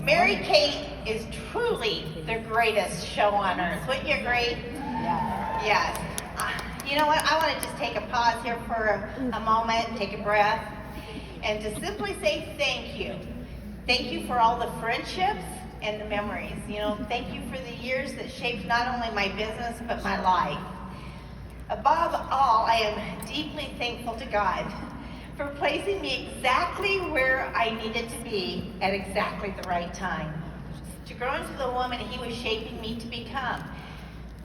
Mary Kate is truly the greatest show on earth. Wouldn't you agree? Yeah. Yes. You know what? I want to just take a pause here for a moment, take a breath, and to simply say thank you. Thank you for all the friendships and the memories. You know, thank you for the years that shaped not only my business, but my life. Above all, I am deeply thankful to God for placing me exactly where I needed to be at exactly the right time, to grow into the woman He was shaping me to become.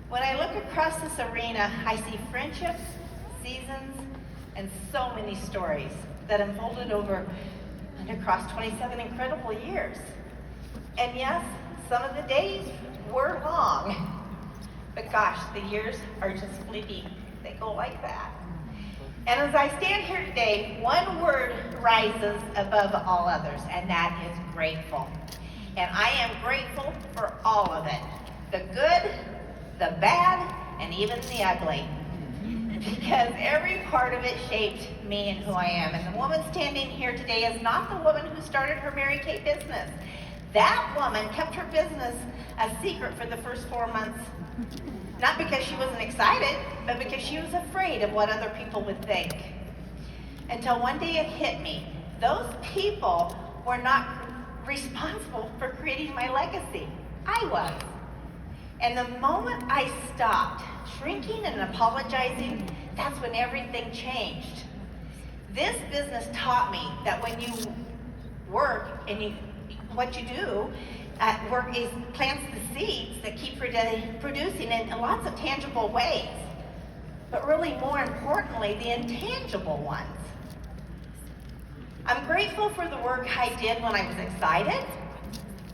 When I look across this arena, I see friendships, seasons, and so many stories that unfolded over and across 27 incredible years. And yes, some of the days were long, but gosh, the years are just fleeting. They go like that. And as I stand here today, one word rises above all others, and that is grateful. And I am grateful for all of it. The good, the bad, and even the ugly. Because every part of it shaped me and who I am. And the woman standing here today is not the woman who started her Mary Kay business. That woman kept her business a secret for the first 4 months. Not because she wasn't excited, but because she was afraid of what other people would think. Until one day it hit me. Those people were not responsible for creating my legacy. I was. And the moment I stopped shrinking and apologizing, that's when everything changed. This business taught me that when you work and what you do at work is plants the seeds that keep producing in lots of tangible ways, but really more importantly, the intangible ones. I'm grateful for the work I did when I was excited,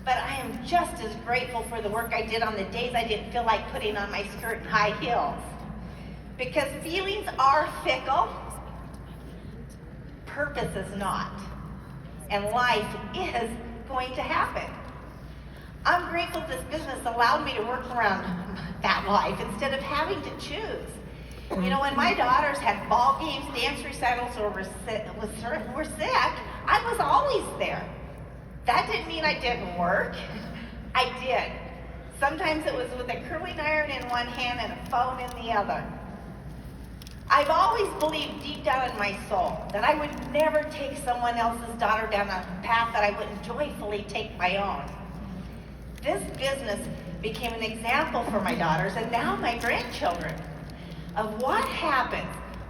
but I am just as grateful for the work I did on the days I didn't feel like putting on my skirt and high heels. Because feelings are fickle, purpose is not, and life is going to happen. I'm grateful this business allowed me to work around that life instead of having to choose. You know, when my daughters had ball games, dance recitals, or were sick, I was always there. That didn't mean I didn't work. I did. Sometimes it was with a curling iron in one hand and a phone in the other. I've always believed deep down in my soul that I would never take someone else's daughter down a path that I wouldn't joyfully take my own. This business became an example for my daughters and now my grandchildren of what happens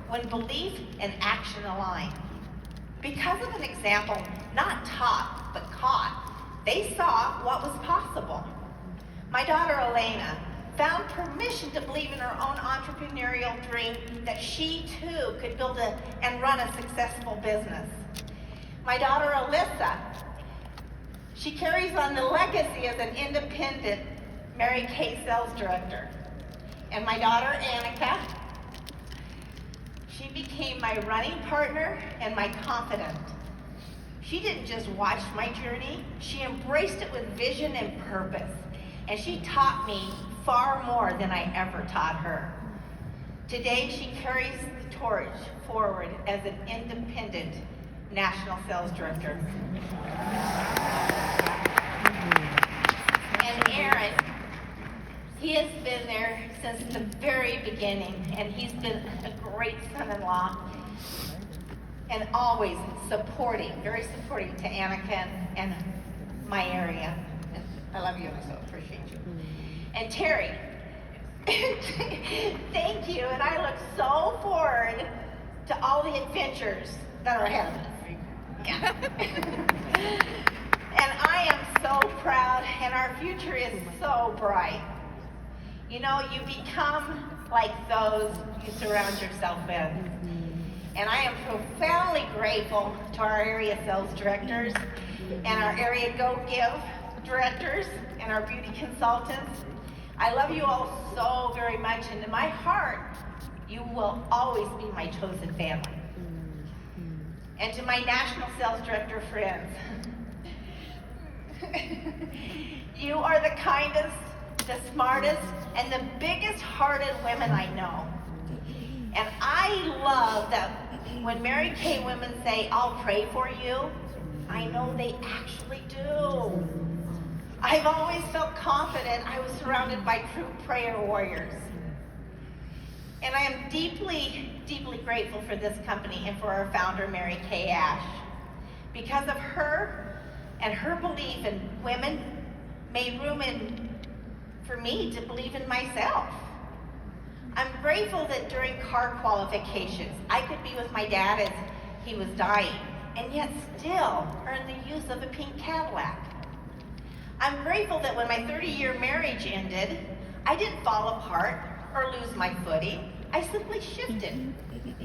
when belief and action align. Because of an example, not taught, but caught, they saw what was possible. My daughter Elena found permission to believe in her own entrepreneurial dream that she too could build and run a successful business. My daughter Alyssa, she carries on the legacy as an independent Mary Kay sales director. And my daughter Annika, she became my running partner and my confidant. She didn't just watch my journey, she embraced it with vision and purpose. And she taught me far more than I ever taught her. Today, she carries the torch forward as an independent national sales director. And Aaron, he has been there since the very beginning, and he's been a great son-in-law and always supporting, very supporting to Annika and my area. And I love you, and I so appreciate you. And Terry, thank you, and I look so forward to all the adventures that are ahead of us. Yeah. And I am so proud, and our future is so bright. You know, you become like those you surround yourself with. And I am profoundly grateful to our area sales directors and our area Go Give directors and our beauty consultants. I love you all so very much, and in my heart, you will always be my chosen family. And to my national sales director friends, you are the kindest, the smartest, and the biggest hearted women I know. And I love that when Mary Kay women say, I'll pray for you, I know they actually do. I've always felt confident I was surrounded by true prayer warriors. And I am deeply, deeply grateful for this company and for our founder, Mary Kay Ash. Because of her and her belief in women made room for me to believe in myself. I'm grateful that during car qualifications, I could be with my dad as he was dying, and yet still earn the use of a pink Cadillac. I'm grateful that when my 30-year marriage ended, I didn't fall apart or lose my footing. I simply shifted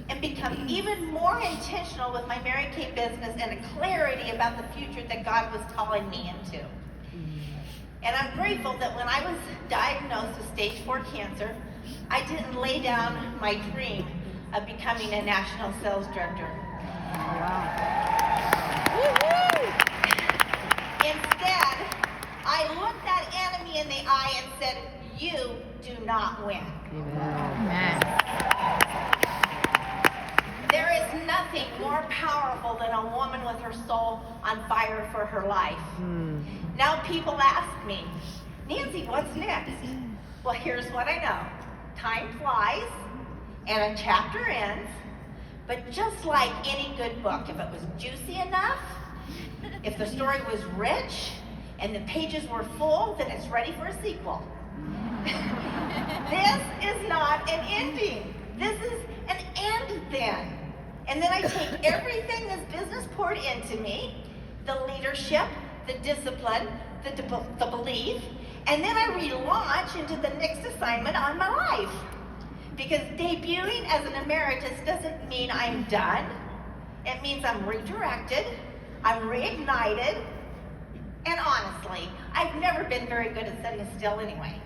and become even more intentional with my Mary Kay business and a clarity about the future that God was calling me into. And I'm grateful that when I was diagnosed with stage 4 cancer, I didn't lay down my dream of becoming a national sales director. Instead, I looked that enemy in the eye and said, "You do not win." Amen. There is nothing more powerful than a woman with her soul on fire for her life. Now people ask me, "Nancy, what's next?" Well, here's what I know. Time flies, and a chapter ends, but just like any good book, if it was juicy enough, if the story was rich, and the pages were full, then it's ready for a sequel. This is not an ending. This is an end then. And then I take everything this business poured into me, the leadership, the discipline, the belief, and then I relaunch into the next assignment on my life. Because debuting as an emeritus doesn't mean I'm done. It means I'm redirected, I'm reignited, and honestly, I've never been very good at sitting still anyway.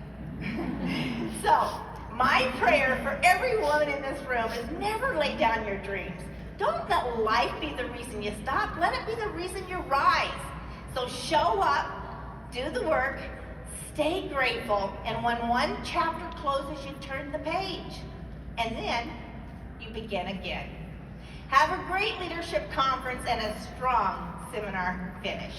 So, my prayer for every woman in this room is never lay down your dreams. Don't let life be the reason you stop. Let it be the reason you rise. So show up, do the work, stay grateful, and when one chapter closes, you turn the page. And then you begin again. Have a great leadership conference and a strong seminar finish.